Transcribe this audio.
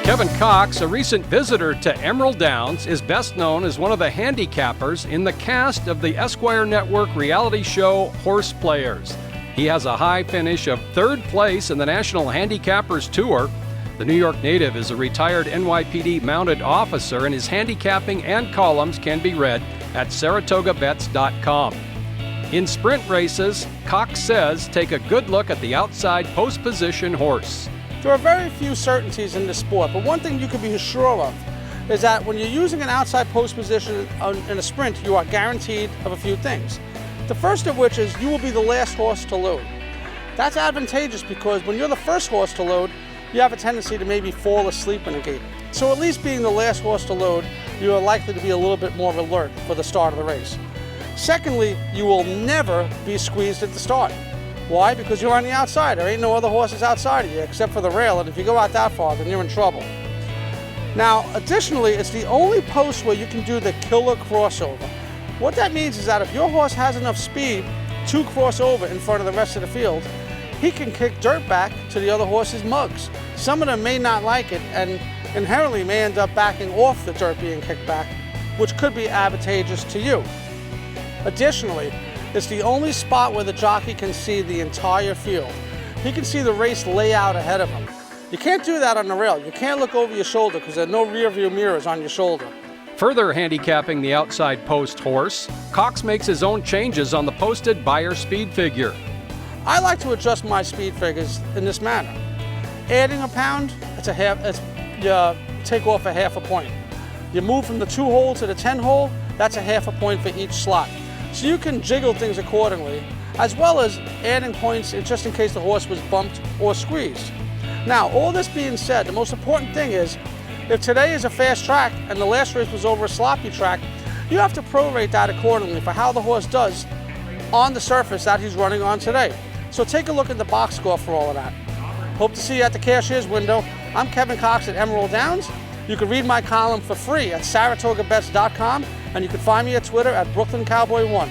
Kevin Cox, a recent visitor to Emerald Downs, is best known as one of the handicappers in the cast of the Esquire Network reality show Horse Players. He has a high finish of third place in the National Handicappers Tour. The New York native is a retired NYPD mounted officer, and his handicapping and columns can be read at SaratogABets.com. In sprint races, Cox says take a good look at the outside post position horse. There are very few certainties in this sport, but one thing you can be sure of is that when you're using an outside post position in a sprint, you are guaranteed of a few things. The first of which is you will be the last horse to load. That's advantageous because when you're the first horse to load, you have a tendency to maybe fall asleep in a gate. So at least being the last horse to load, you are likely to be a little bit more alert for the start of the race. Secondly, you will never be squeezed at the start. Why? Because you're on the outside. There ain't no other horses outside of you except for the rail, and if you go out that far, then you're in trouble. Now, additionally, it's the only post where you can do the killer crossover. What that means is that if your horse has enough speed to cross over in front of the rest of the field, he can kick dirt back to the other horse's mugs. Some of them may not like it and inherently may end up backing off the dirt being kicked back, which could be advantageous to you. Additionally, it's the only spot where the jockey can see the entire field. He can see the race layout ahead of him. You can't do that on the rail. You can't look over your shoulder because there are no rear view mirrors on your shoulder. Further handicapping the outside post horse, Cox makes his own changes on the posted Beyer speed figure. I like to adjust my speed figures in this manner. Adding a pound, you take off a half a point. You move from the 2-hole to the 10-hole, that's a half a point for each slot. So you can jiggle things accordingly, as well as adding points just in case the horse was bumped or squeezed. Now, all this being said, the most important thing is, if today is a fast track and the last race was over a sloppy track, you have to prorate that accordingly for how the horse does on the surface that he's running on today. So take a look at the box score for all of that. Hope to see you at the cashier's window. I'm Kevin Cox at Emerald Downs. You can read my column for free at SaratogABets.com, and you can find me at Twitter at BrooklynCowboy1.